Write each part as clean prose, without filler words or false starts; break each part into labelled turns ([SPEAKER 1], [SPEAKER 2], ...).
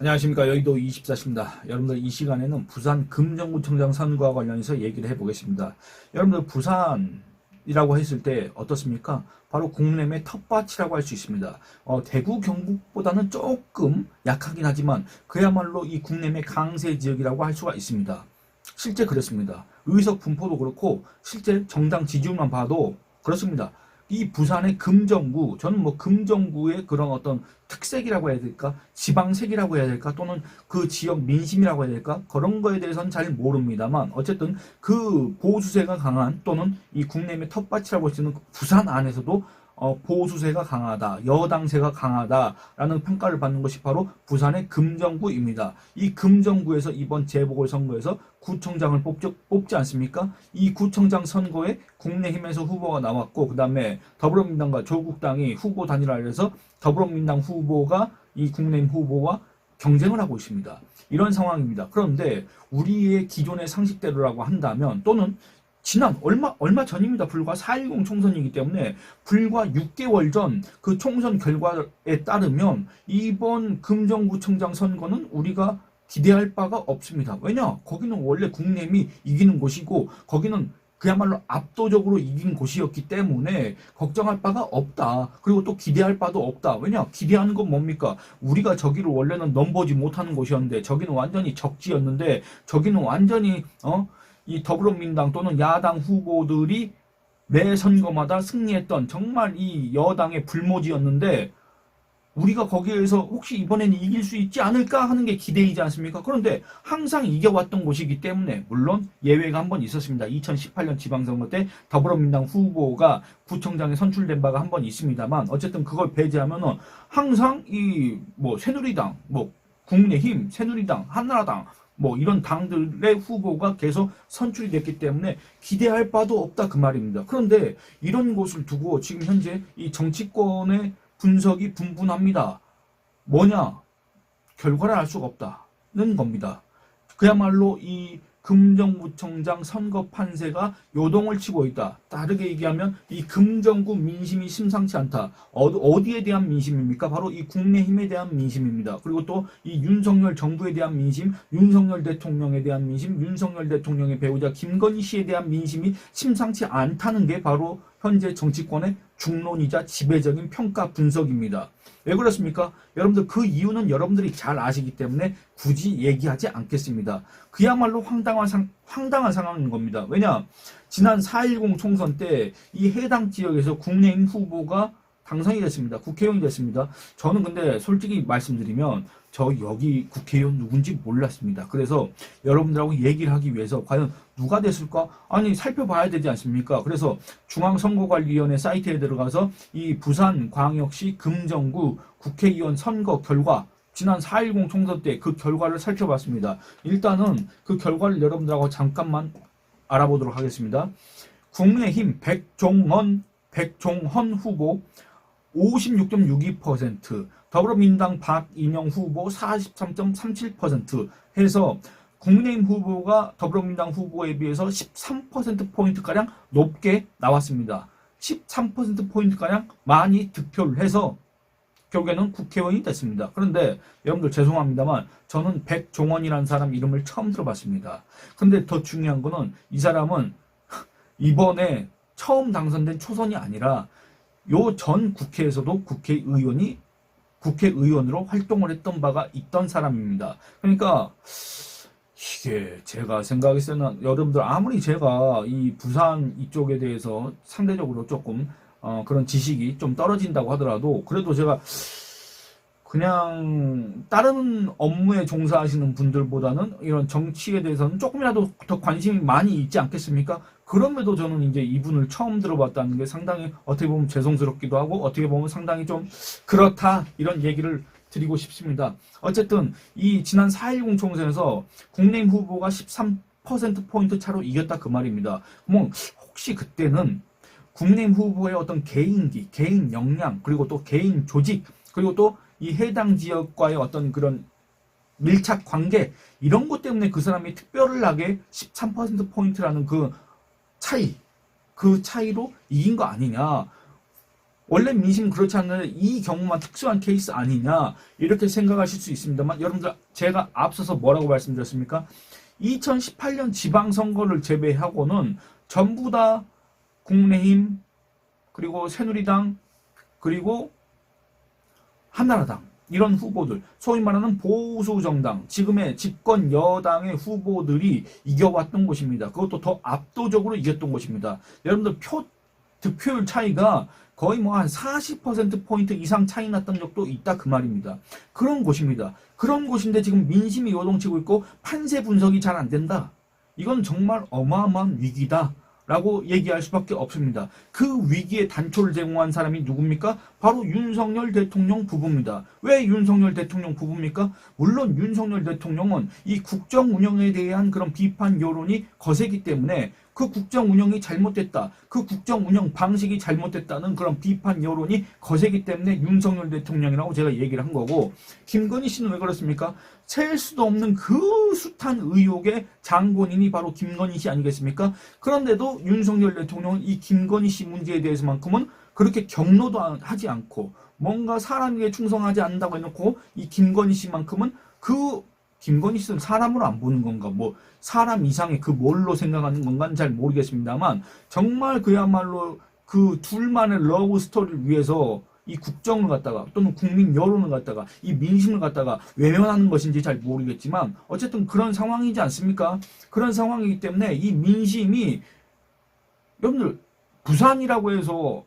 [SPEAKER 1] 안녕하십니까. 여의도 24시입니다. 여러분들 이 시간에는 부산 금정구청장 선거와 관련해서 얘기를 해보겠습니다. 여러분들 부산이라고 했을 때 어떻습니까? 바로 국내의 텃밭이라고 할 수 있습니다. 대구 경북보다는 조금 약하긴 하지만 그야말로 이 국내의 강세 지역이라고 할 수가 있습니다. 실제 그렇습니다. 의석 분포도 그렇고 실제 정당 지지율만 봐도 그렇습니다. 이 부산의 금정구, 저는 뭐 금정구의 그런 어떤 특색이라고 해야 될까, 지방색이라고 해야 될까, 또는 그 지역 민심이라고 해야 될까, 그런 거에 대해서는 잘 모릅니다만, 어쨌든 그 보수세가 강한, 또는 이 국내의 텃밭이라고 할 수 있는 부산 안에서도 보수세가 강하다, 여당세가 강하다라는 평가를 받는 것이 바로 부산의 금정구입니다. 이 금정구에서 이번 재보궐선거에서 구청장을 뽑지 않습니까? 이 구청장 선거에 국내힘에서 후보가 나왔고, 그 다음에 더불어민주당과 조국당이 후보 단일화를 해서 더불어민주당 후보가 이 국내힘 후보와 경쟁을 하고 있습니다. 이런 상황입니다. 그런데 우리의 기존의 상식대로라고 한다면, 또는 지난 얼마 전입니다. 불과 4.10 총선이기 때문에 불과 6개월 전 그 총선 결과에 따르면 이번 금정구청장 선거는 우리가 기대할 바가 없습니다. 왜냐? 거기는 원래 국내미 이기는 곳이고 거기는 그야말로 압도적으로 이긴 곳이었기 때문에 걱정할 바가 없다. 그리고 또 기대할 바도 없다. 왜냐? 기대하는 건 뭡니까? 우리가 저기를 원래는 넘보지 못하는 곳이었는데 저기는 완전히 적지였는데 저기는 완전히 이 더불어민주당 또는 야당 후보들이 매 선거마다 승리했던 정말 이 여당의 불모지였는데 우리가 거기에서 혹시 이번에는 이길 수 있지 않을까 하는 게 기대이지 않습니까? 그런데 항상 이겨왔던 곳이기 때문에 물론 예외가 한 번 있었습니다. 2018년 지방선거 때 더불어민주당 후보가 구청장에 선출된 바가 한 번 있습니다만 어쨌든 그걸 배제하면은 항상 이 뭐 새누리당, 뭐 국민의힘, 새누리당, 한나라당 뭐 이런 당들의 후보가 계속 선출이 됐기 때문에 기대할 바도 없다 그 말입니다. 그런데 이런 곳을 두고 지금 현재 이 정치권의 분석이 분분합니다. 뭐냐? 결과를 알 수가 없다는 겁니다. 그야말로 이 금정구청장 선거 판세가 요동을 치고 있다. 다르게 얘기하면 이 금정구 민심이 심상치 않다. 어디에 대한 민심입니까? 바로 이 국내힘에 대한 민심입니다. 그리고 또 이 윤석열 정부에 대한 민심, 윤석열 대통령에 대한 민심, 윤석열 대통령의 배우자 김건희 씨에 대한 민심이 심상치 않다는 게 바로 현재 정치권의 중론이자 지배적인 평가 분석입니다. 왜 그렇습니까? 여러분들 그 이유는 여러분들이 잘 아시기 때문에 굳이 얘기하지 않겠습니다. 그야말로 황당한 상황인 겁니다. 왜냐? 지난 4.10 총선 때 이 해당 지역에서 국내인 후보가 당선이 됐습니다. 국회의원이 됐습니다. 저는 근데 솔직히 말씀드리면 저 여기 국회의원 누군지 몰랐습니다. 그래서 여러분들하고 얘기를 하기 위해서 과연 누가 됐을까? 아니 살펴봐야 되지 않습니까? 그래서 중앙선거관리위원회 사이트에 들어가서 이 부산광역시 금정구 국회의원 선거 결과 지난 4.10 총선 때 그 결과를 살펴봤습니다. 일단은 그 결과를 여러분들하고 잠깐만 알아보도록 하겠습니다. 국민의힘 백종헌 후보 56.62%, 더불어민주당 박인영 후보 43.37% 해서 국민의힘 후보가 더불어민주당 후보에 비해서 13%포인트가량 높게 나왔습니다. 13%포인트가량 많이 득표를 해서 결국에는 국회의원이 됐습니다. 그런데 여러분들 죄송합니다만 저는 백종원이라는 사람 이름을 처음 들어봤습니다. 근데 더 중요한 거는 이 사람은 이번에 처음 당선된 초선이 아니라 요 전 국회에서도 국회의원으로 활동을 했던 바가 있던 사람입니다. 그러니까 이게 제가 생각했을 때는 여러분들 아무리 제가 이 부산 이쪽에 대해서 상대적으로 조금 그런 지식이 좀 떨어진다고 하더라도 그래도 제가 그냥 다른 업무에 종사하시는 분들보다는 이런 정치에 대해서는 조금이라도 더 관심이 많이 있지 않겠습니까? 그럼에도 저는 이제 이분을 처음 들어봤다는 게 상당히 어떻게 보면 죄송스럽기도 하고 어떻게 보면 상당히 좀 그렇다 이런 얘기를 드리고 싶습니다. 어쨌든 이 지난 4.10 총선에서 국내임 후보가 13%포인트 차로 이겼다 그 말입니다. 뭐 혹시 그때는 국내임 후보의 어떤 개인기, 개인 역량, 그리고 또 개인 조직, 그리고 또 이 해당 지역과의 어떤 그런 밀착 관계 이런 것 때문에 그 사람이 특별하게 13%포인트라는 그 차이로 이긴 거 아니냐. 원래 민심 그렇지 않는데 이 경우만 특수한 케이스 아니냐 이렇게 생각하실 수 있습니다만 여러분들 제가 앞서서 뭐라고 말씀드렸습니까? 2018년 지방선거를 제외하고는 전부 다 국민의힘 그리고 새누리당 그리고 한나라당 이런 후보들 소위 말하는 보수정당 지금의 집권 여당의 후보들이 이겨왔던 곳입니다. 그것도 더 압도적으로 이겼던 곳입니다. 여러분들 득표율 차이가 거의 뭐 한 40%포인트 이상 차이 났던 적도 있다 그 말입니다. 그런 곳입니다. 그런 곳인데 지금 민심이 요동치고 있고 판세 분석이 잘 안 된다. 이건 정말 어마어마한 위기다. 라고 얘기할 수밖에 없습니다. 그 위기에 단초를 제공한 사람이 누굽니까? 바로 윤석열 대통령 부부입니다. 왜 윤석열 대통령 부부입니까? 물론 윤석열 대통령은 이 국정 운영에 대한 그런 비판 여론이 거세기 때문에 그 국정 운영이 잘못됐다. 그 국정 운영 방식이 잘못됐다는 그런 비판 여론이 거세기 때문에 윤석열 대통령이라고 제가 얘기를 한 거고 김건희 씨는 왜 그렇습니까? 셀 수도 없는 그 숱한 의혹의 장본인이 바로 김건희 씨 아니겠습니까? 그런데도 윤석열 대통령은 이 김건희 씨 문제에 대해서만큼은 그렇게 경로도 하지 않고 뭔가 사람에게 충성하지 않는다고 해놓고 이 김건희 씨만큼은 그 김건희 씨는 사람으로 안 보는 건가 뭐 사람 이상의 그 뭘로 생각하는 건가는 잘 모르겠습니다만 정말 그야말로 그 둘만의 러브 스토리를 위해서 이 국정을 갖다가 또는 국민 여론을 갖다가 이 민심을 갖다가 외면하는 것인지 잘 모르겠지만 어쨌든 그런 상황이지 않습니까? 그런 상황이기 때문에 이 민심이 여러분들 부산이라고 해서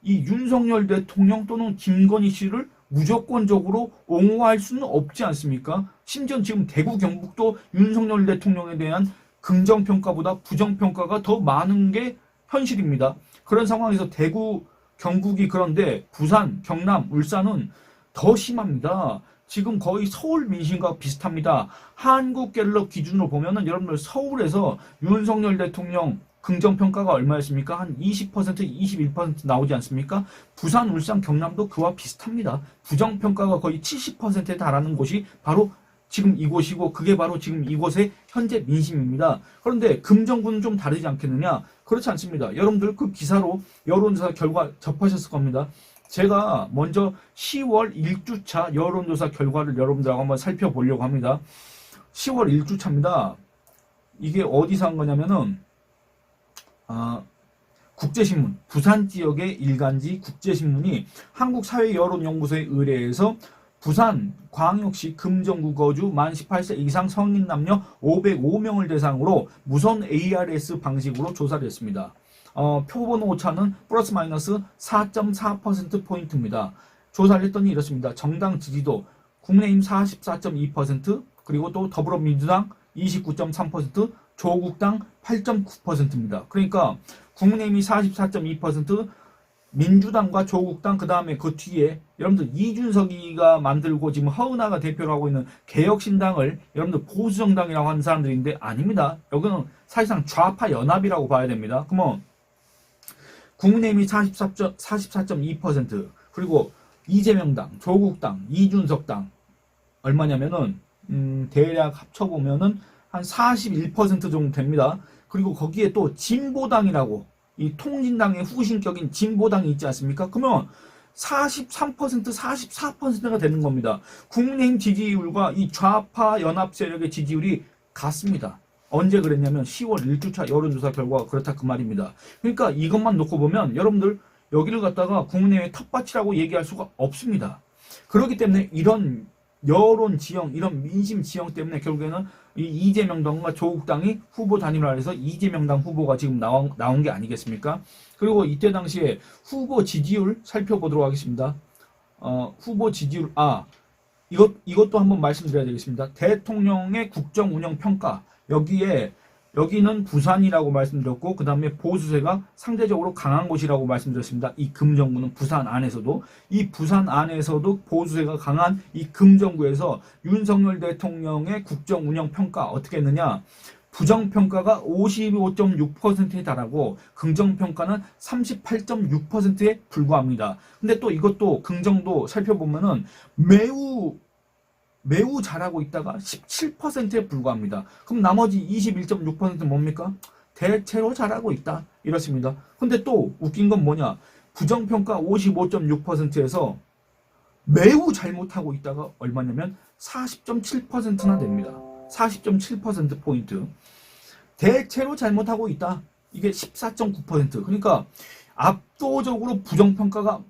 [SPEAKER 1] 이 윤석열 대통령 또는 김건희 씨를 무조건적으로 옹호할 수는 없지 않습니까? 심지어 지금 대구 경북도 윤석열 대통령에 대한 긍정평가보다 부정평가가 더 많은 게 현실입니다. 그런 상황에서 대구 경북이 그런데 부산, 경남, 울산은 더 심합니다. 지금 거의 서울 민심과 비슷합니다. 한국갤럽 기준으로 보면은 여러분들 서울에서 윤석열 대통령 긍정평가가 얼마였습니까? 한 20%, 21% 나오지 않습니까? 부산, 울산, 경남도 그와 비슷합니다. 부정평가가 거의 70%에 달하는 곳이 바로 지금 이곳이고 그게 바로 지금 이곳의 현재 민심입니다. 그런데 금정구는 좀 다르지 않겠느냐? 그렇지 않습니다. 여러분들 그 기사로 여론조사 결과 접하셨을 겁니다. 제가 먼저 10월 1주차 여론조사 결과를 여러분들하고 한번 살펴보려고 합니다. 10월 1주차입니다. 이게 어디서 한 거냐면은 국제신문, 부산 지역의 일간지 국제신문이 한국사회여론연구소에 의뢰해서 부산 광역시 금정구 거주 만 18세 이상 성인 남녀 505명을 대상으로 무선 ARS 방식으로 조사를 했습니다. 표본 오차는 플러스 마이너스 4.4%포인트입니다. 조사를 했더니 이렇습니다. 정당 지지도 국민의힘 44.2% 그리고 또 더불어민주당 29.3% 조국당 8.9%입니다. 그러니까 국민의힘이 44.2%, 민주당과 조국당 그 다음에 그 뒤에 여러분들 이준석이가 만들고 지금 허은하가 대표를 하고 있는 개혁신당을 여러분들 보수정당이라고 하는 사람들인데 아닙니다. 여기는 사실상 좌파 연합이라고 봐야 됩니다. 그러면 국민의힘이 44.2% 그리고 이재명당, 조국당, 이준석당 얼마냐면은 대략 합쳐보면은 한 41% 정도 됩니다. 그리고 거기에 또 진보당이라고 이 통진당의 후신격인 진보당이 있지 않습니까? 그러면 43%, 44%가 되는 겁니다. 국민의힘 지지율과 이 좌파 연합 세력의 지지율이 같습니다. 언제 그랬냐면 10월 1주차 여론조사 결과가 그렇다 그 말입니다. 그러니까 이것만 놓고 보면 여러분들 여기를 갖다가 국민의힘의 텃밭이라고 얘기할 수가 없습니다. 그렇기 때문에 이런 여론 지형, 이런 민심 지형 때문에 결국에는 이 이재명 당과 조국당이 후보 단일화를 해서 이재명 당 후보가 지금 나온 게 아니겠습니까? 그리고 이때 당시에 후보 지지율 살펴보도록 하겠습니다. 후보 지지율, 이것도 한번 말씀드려야 되겠습니다. 대통령의 국정 운영 평가, 여기는 부산이라고 말씀드렸고 그 다음에 보수세가 상대적으로 강한 곳이라고 말씀드렸습니다. 이 금정구는 부산 안에서도 이 부산 안에서도 보수세가 강한 이 금정구에서 윤석열 대통령의 국정 운영 평가 어떻게 했느냐? 부정평가가 55.6%에 달하고 긍정평가는 38.6%에 불과합니다. 근데 또 이것도 긍정도 살펴보면은 매우 잘하고 있다가 17%에 불과합니다. 그럼 나머지 21.6%는 뭡니까? 대체로 잘하고 있다. 이렇습니다. 근데 또 웃긴 건 뭐냐? 부정평가 55.6%에서 매우 잘못하고 있다가 얼마냐면 40.7%나 됩니다. 40.7%포인트. 대체로 잘못하고 있다. 이게 14.9%. 그러니까 압도적으로 부정평가가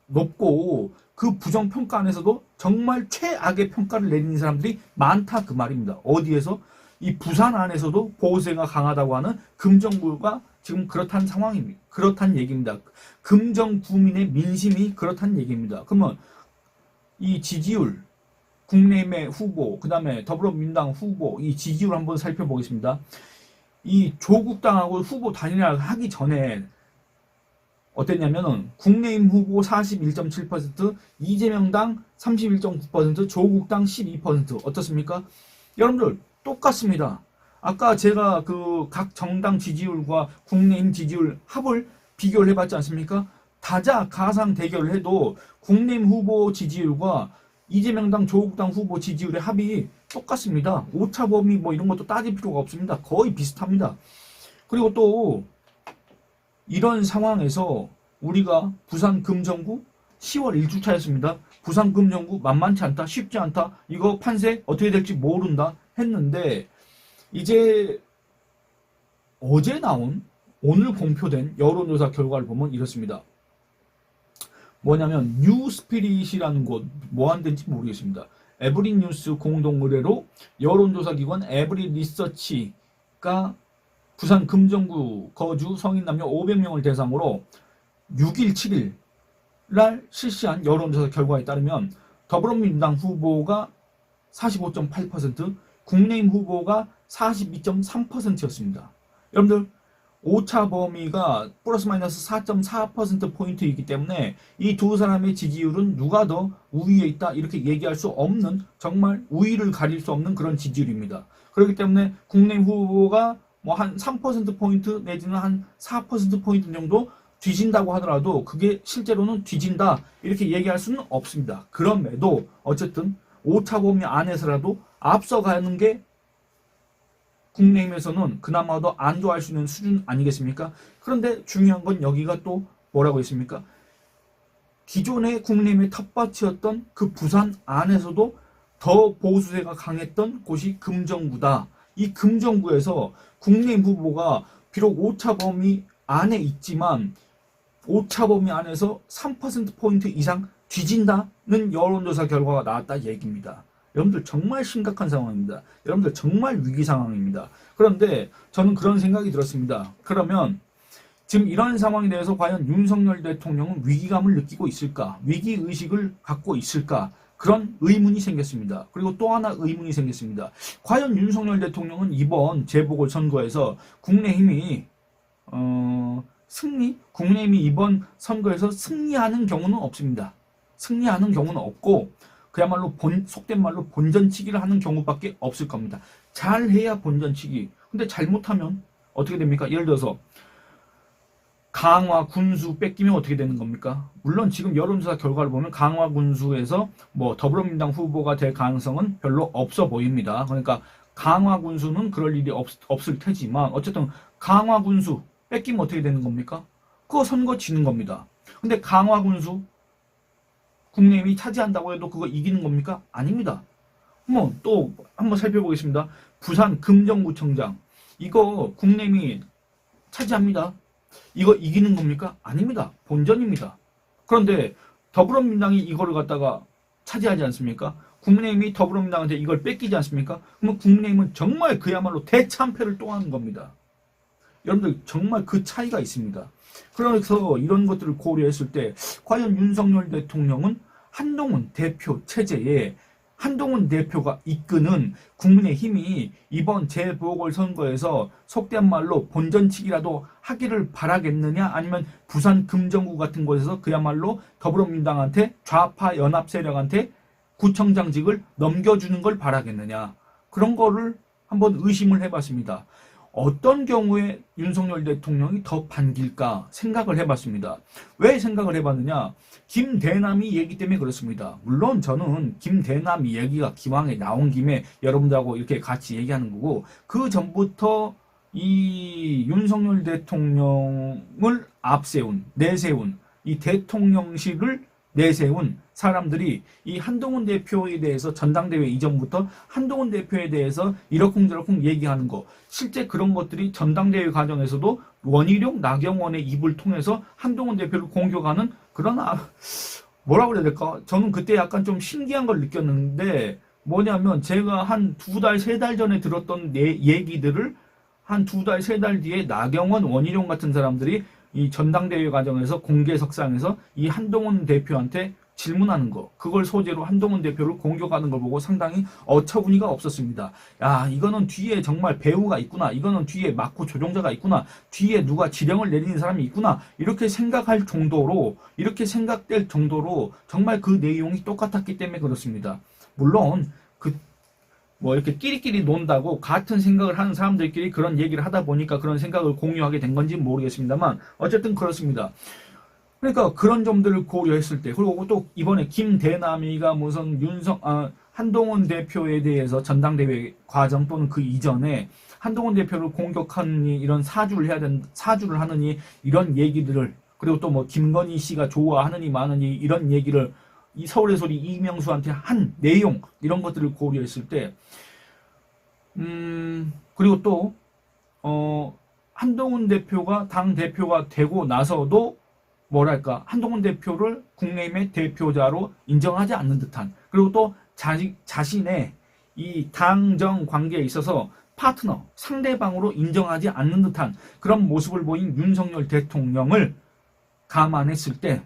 [SPEAKER 1] 높고 그 부정평가 안에서도 정말 최악의 평가를 내리는 사람들이 많다 그 말입니다. 어디에서? 이 부산 안에서도 보수세가 강하다고 하는 금정구가 지금 그렇다는 상황입니다. 그렇다는 얘기입니다. 금정구민의 민심이 그렇다는 얘기입니다. 그러면 이 지지율, 국민의힘의 후보, 그 다음에 더불어민주당 후보, 이 지지율 한번 살펴보겠습니다. 이 조국당하고 후보 단일화 하기 전에 어땠냐면은 국민의힘 후보 41.7%, 이재명당 31.9%, 조국당 12%. 어떻습니까? 여러분들 똑같습니다. 아까 제가 그 각 정당 지지율과 국민의힘 지지율 합을 비교를 해봤지 않습니까? 다자 가상 대결을 해도 국민의힘 후보 지지율과 이재명당 조국당 후보 지지율의 합이 똑같습니다. 오차 범위 뭐 이런 것도 따질 필요가 없습니다. 거의 비슷합니다. 그리고 또 이런 상황에서 우리가 부산 금정구 10월 1주차였습니다. 부산 금정구 만만치 않다, 쉽지 않다, 이거 판세 어떻게 될지 모른다 했는데 이제 어제 나온 오늘 공표된 여론조사 결과를 보면 이렇습니다. 뭐냐면 뉴스피릿이라는 곳 뭐 하는 데인지 모르겠습니다. 에브리뉴스 공동 의뢰로 여론조사 기관 에브리리서치가 부산 금정구 거주 성인 남녀 500명을 대상으로 6일, 7일 날 실시한 여론조사 결과에 따르면 더불어민주당 후보가 45.8%, 국민의힘 후보가 42.3%였습니다. 여러분들 오차 범위가 플러스 마이너스 4.4%포인트이기 때문에 이 두 사람의 지지율은 누가 더 우위에 있다 이렇게 얘기할 수 없는, 정말 우위를 가릴 수 없는 그런 지지율입니다. 그렇기 때문에 국민의힘 후보가 뭐 한 3%포인트 내지는 한 4%포인트 정도 뒤진다고 하더라도 그게 실제로는 뒤진다 이렇게 얘기할 수는 없습니다. 그럼에도 어쨌든 오차 범위 안에서라도 앞서가는 게 국민의힘에서는 그나마도 안 좋아할 수 있는 수준 아니겠습니까? 그런데 중요한 건 여기가 또 뭐라고 했습니까? 기존의 국민의힘의 텃밭이었던 그 부산 안에서도 더 보수세가 강했던 곳이 금정구다. 이 금정구에서 국민의힘 후보가 비록 오차 범위 안에 있지만 오차 범위 안에서 3%포인트 이상 뒤진다는 여론조사 결과가 나왔다 얘기입니다. 여러분들 정말 심각한 상황입니다. 여러분들 정말 위기 상황입니다. 그런데 저는 그런 생각이 들었습니다. 그러면 지금 이런 상황에 대해서 과연 윤석열 대통령은 위기감을 느끼고 있을까? 위기의식을 갖고 있을까? 그런 의문이 생겼습니다. 그리고 또 하나 의문이 생겼습니다. 과연 윤석열 대통령은 이번 재보궐선거에서 국민의힘이 국민의힘이 이번 선거에서 승리하는 경우는 없습니다. 승리하는 경우는 없고 그야말로 속된 말로 본전치기를 하는 경우밖에 없을 겁니다. 잘해야 본전치기. 근데 잘못하면 어떻게 됩니까? 예를 들어서 강화 군수 뺏기면 어떻게 되는 겁니까? 물론 지금 여론조사 결과를 보면 강화 군수에서 뭐 더불어민주당 후보가 될 가능성은 별로 없어 보입니다. 그러니까 강화 군수는 그럴 일이 없을 테지만 어쨌든 강화 군수 뺏기면 어떻게 되는 겁니까? 그거 선거 지는 겁니다. 근데 강화 군수 국민의힘이 차지한다고 해도 그거 이기는 겁니까? 아닙니다. 또 한번 살펴보겠습니다. 부산 금정구청장 이거 국민의힘이 차지합니다. 이거 이기는 겁니까? 아닙니다. 본전입니다. 그런데 더불어민주당이 이거를 갖다가 차지하지 않습니까? 국민의힘이 더불어민주당한테 이걸 뺏기지 않습니까? 그러면 국민의힘은 정말 그야말로 대참패를 또 하는 겁니다. 여러분들 정말 그 차이가 있습니다. 그래서 이런 것들을 고려했을 때 과연 윤석열 대통령은 한동훈 대표 체제에 한동훈 대표가 이끄는 국민의힘이 이번 재보궐선거에서 속된 말로 본전치기라도 하기를 바라겠느냐, 아니면 부산 금정구 같은 곳에서 그야말로 더불어민주당한테 좌파 연합 세력한테 구청장직을 넘겨주는 걸 바라겠느냐, 그런 거를 한번 의심을 해봤습니다. 어떤 경우에 윤석열 대통령이 더 반길까 생각을 해봤습니다. 왜 생각을 해봤느냐? 김대남이 얘기 때문에 그렇습니다. 물론 저는 김대남이 얘기가 기왕에 나온 김에 여러분들하고 이렇게 같이 얘기하는 거고, 그 전부터 이 윤석열 대통령을 내세운 이 대통령실을 내세운 사람들이 이 한동훈 대표에 대해서 전당대회 이전부터 한동훈 대표에 대해서 이러쿵저러쿵 얘기하는 거, 실제 그런 것들이 전당대회 과정에서도 원희룡, 나경원의 입을 통해서 한동훈 대표를 공격하는 그런 뭐라고 그래야 될까? 저는 그때 약간 좀 신기한 걸 느꼈는데 뭐냐면 제가 한 2달, 3달 전에 들었던 얘기들을 한 2달, 3달 뒤에 나경원, 원희룡 같은 사람들이 이 전당대회 과정에서 공개석상에서 이 한동훈 대표한테 질문하는 거, 그걸 소재로 한동훈 대표를 공격하는 걸 보고 상당히 어처구니가 없었습니다. 야, 이거는 뒤에 정말 배우가 있구나. 이거는 뒤에 막구 조종자가 있구나. 뒤에 누가 지령을 내리는 사람이 있구나. 이렇게 생각할 정도로, 이렇게 생각될 정도로 정말 그 내용이 똑같았기 때문에 그렇습니다. 물론 뭐 이렇게 끼리끼리 논다고 같은 생각을 하는 사람들끼리 그런 얘기를 하다 보니까 그런 생각을 공유하게 된 건지 모르겠습니다만 어쨌든 그렇습니다. 그러니까 그런 점들을 고려했을 때, 그리고 또 이번에 김대남이가 무슨 한동훈 대표에 대해서 전당대회 과정 또는 그 이전에 한동훈 대표를 공격하느니 이런 사주를 하느니 이런 얘기들을, 그리고 또 뭐 김건희 씨가 좋아하느니 마느니 이런 얘기를 이 서울의 소리 이명수한테 한 내용, 이런 것들을 고려했을 때 그리고 또 한동훈 대표가 당 대표가 되고 나서도 뭐랄까, 한동훈 대표를 국민의힘의 대표자로 인정하지 않는 듯한, 그리고 또 자신의 이 당정 관계에 있어서 파트너, 상대방으로 인정하지 않는 듯한 그런 모습을 보인 윤석열 대통령을 감안했을 때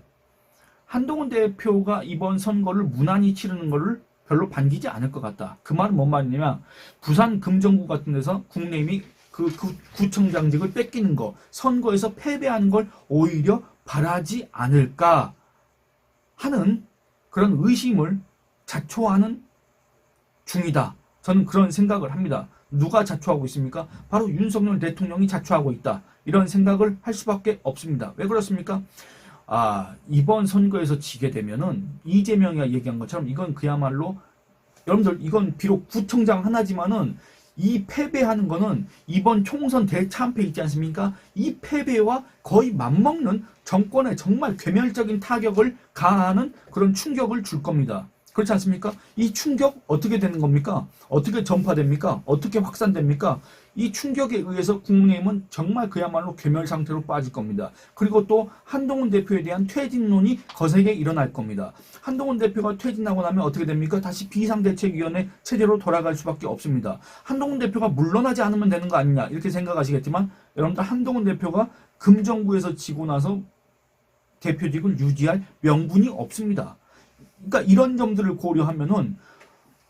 [SPEAKER 1] 한동훈 대표가 이번 선거를 무난히 치르는 것을 별로 반기지 않을 것 같다. 그 말은 뭔 말이냐면 부산 금정구 같은 데서 국민의힘이 그 구청장직을 뺏기는 거, 선거에서 패배하는 걸 오히려 바라지 않을까 하는 그런 의심을 자초하는 중이다. 저는 그런 생각을 합니다. 누가 자초하고 있습니까? 바로 윤석열 대통령이 자초하고 있다. 이런 생각을 할 수밖에 없습니다. 왜 그렇습니까? 이번 선거에서 지게 되면은 이재명이가 얘기한 것처럼 이건 그야말로, 여러분들 이건 비록 구청장 하나지만은 이 패배하는 거는 이번 총선 대참패 있지 않습니까? 이 패배와 거의 맞먹는 정권에 정말 괴멸적인 타격을 가하는 그런 충격을 줄 겁니다. 그렇지 않습니까? 이 충격 어떻게 되는 겁니까? 어떻게 전파됩니까? 어떻게 확산됩니까? 이 충격에 의해서 국민의힘은 정말 그야말로 괴멸 상태로 빠질 겁니다. 그리고 또 한동훈 대표에 대한 퇴진론이 거세게 일어날 겁니다. 한동훈 대표가 퇴진하고 나면 어떻게 됩니까? 다시 비상대책위원회 체제로 돌아갈 수밖에 없습니다. 한동훈 대표가 물러나지 않으면 되는 거 아니냐 이렇게 생각하시겠지만, 여러분들 한동훈 대표가 금정구에서 지고 나서 대표직을 유지할 명분이 없습니다. 그러니까 이런 점들을 고려하면은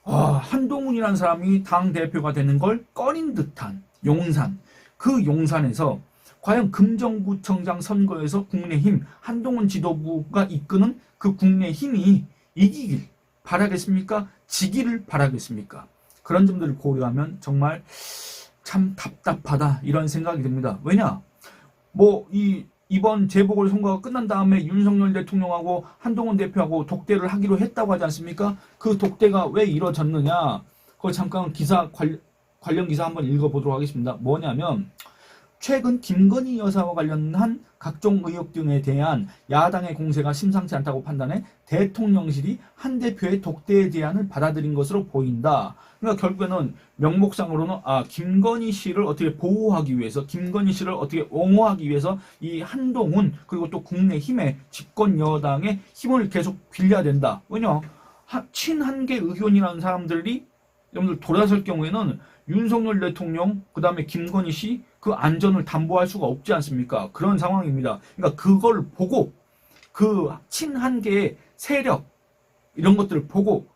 [SPEAKER 1] 한동훈이라는 사람이 당대표가 되는 걸 꺼린 듯한 용산, 그 용산에서 과연 금정구청장 선거에서 국민의힘 한동훈 지도부가 이끄는 그 국민의힘이 이기길 바라겠습니까? 지기를 바라겠습니까? 그런 점들을 고려하면 정말 참 답답하다 이런 생각이 듭니다. 왜냐? 이번 재보궐선거가 끝난 다음에 윤석열 대통령하고 한동훈 대표하고 독대를 하기로 했다고 하지 않습니까? 그 독대가 왜 이루어졌느냐? 그걸 잠깐 관련 기사 한번 읽어보도록 하겠습니다. 뭐냐면 최근 김건희 여사와 관련한 각종 의혹 등에 대한 야당의 공세가 심상치 않다고 판단해 대통령실이 한 대표의 독대 제안을 받아들인 것으로 보인다. 그러니까 결국에는 명목상으로는 김건희 씨를 어떻게 보호하기 위해서, 김건희 씨를 어떻게 옹호하기 위해서 이 한동훈 그리고 또 국민의힘의 집권 여당의 힘을 계속 빌려야 된다. 왜냐? 친한계 의견이라는 사람들이 여러분들 돌아설 경우에는 윤석열 대통령 그 다음에 김건희 씨 그 안전을 담보할 수가 없지 않습니까? 그런 상황입니다. 그러니까 그걸 보고 그 친한계의 세력 이런 것들을 보고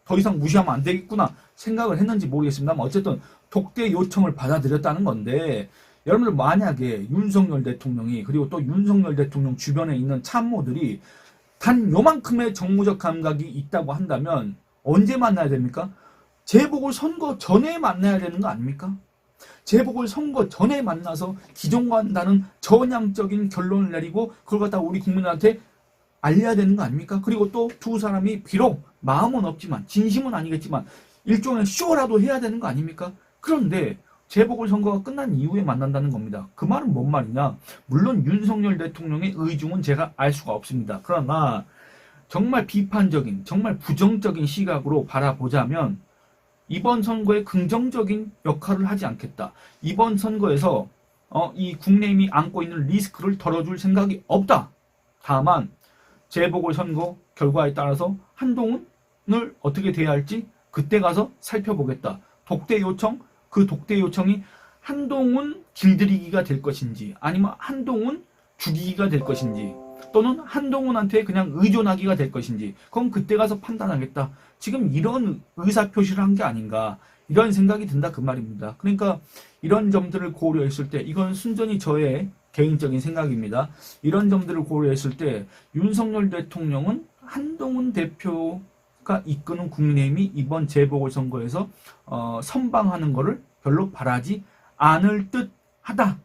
[SPEAKER 1] 더 이상 무시하면 안 되겠구나 생각을 했는지 모르겠습니다만 어쨌든 독대 요청을 받아들였다는 건데, 여러분들 만약에 윤석열 대통령이 그리고 또 윤석열 대통령 주변에 있는 참모들이 단 요만큼의 정무적 감각이 있다고 한다면 언제 만나야 됩니까? 재보궐선거 전에 만나야 되는 거 아닙니까? 재보궐선거 전에 만나서 기존과는 전향적인 결론을 내리고 그걸 갖다 우리 국민한테 알려야 되는 거 아닙니까? 그리고 또 두 사람이 비록 마음은 없지만 진심은 아니겠지만 일종의 쇼라도 해야 되는 거 아닙니까? 그런데 재보궐선거가 끝난 이후에 만난다는 겁니다. 그 말은 뭔 말이냐? 물론 윤석열 대통령의 의중은 제가 알 수가 없습니다. 그러나 정말 비판적인, 정말 부정적인 시각으로 바라보자면 이번 선거에 긍정적인 역할을 하지 않겠다. 이번 선거에서 이 국내임이 안고 있는 리스크를 덜어줄 생각이 없다. 다만 재보궐선거 결과에 따라서 한동훈을 어떻게 대해야 할지 그때 가서 살펴보겠다. 독대 요청, 그 독대 요청이 한동훈 길들이기가 될 것인지 아니면 한동훈 죽이기가 될 것인지 또는 한동훈한테 그냥 의존하기가 될 것인지 그건 그때 가서 판단하겠다. 지금 이런 의사표시를 한 게 아닌가 이런 생각이 든다 그 말입니다. 그러니까 이런 점들을 고려했을 때 이건 순전히 저의 개인적인 생각입니다. 이런 점들을 고려했을 때 윤석열 대통령은 한동훈 대표가 이끄는 국민의힘이 이번 재보궐선거에서 선방하는 것을 별로 바라지 않을 듯하다.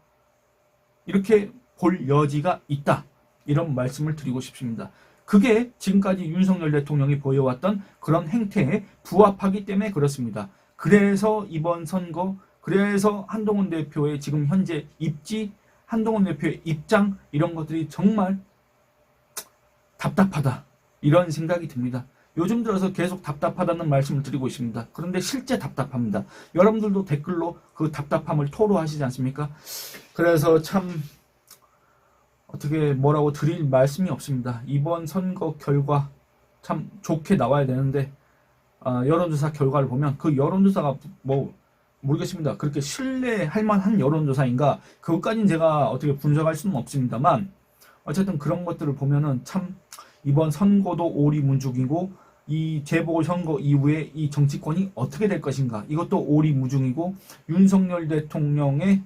[SPEAKER 1] 이렇게 볼 여지가 있다. 이런 말씀을 드리고 싶습니다. 그게 지금까지 윤석열 대통령이 보여왔던 그런 행태에 부합하기 때문에 그렇습니다. 그래서 이번 선거, 그래서 한동훈 대표의 지금 현재 입지, 한동훈 대표의 입장 이런 것들이 정말 답답하다. 이런 생각이 듭니다. 요즘 들어서 계속 답답하다는 말씀을 드리고 있습니다. 그런데 실제 답답합니다. 여러분들도 댓글로 그 답답함을 토로하시지 않습니까? 그래서 참 어떻게 뭐라고 드릴 말씀이 없습니다. 이번 선거 결과 참 좋게 나와야 되는데 여론조사 결과를 보면 그 여론조사가 뭐 모르겠습니다. 그렇게 신뢰할 만한 여론조사인가 그것까지는 제가 어떻게 분석할 수는 없습니다만 어쨌든 그런 것들을 보면은 참 이번 선거도 오리무중이고 이 재보궐선거 이후에 이 정치권이 어떻게 될 것인가 이것도 오리무중이고 윤석열 대통령의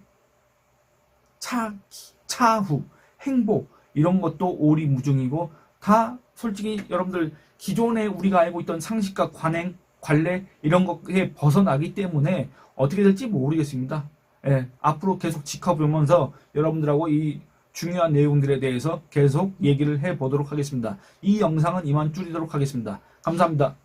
[SPEAKER 1] 차후 행보 이런 것도 오리무중이고 다 솔직히 여러분들 기존에 우리가 알고 있던 상식과 관행, 관례 이런 것에 벗어나기 때문에 어떻게 될지 모르겠습니다. 예, 앞으로 계속 지켜보면서 여러분들하고 이 중요한 내용들에 대해서 계속 얘기를 해보도록 하겠습니다. 이 영상은 이만 줄이도록 하겠습니다. 감사합니다.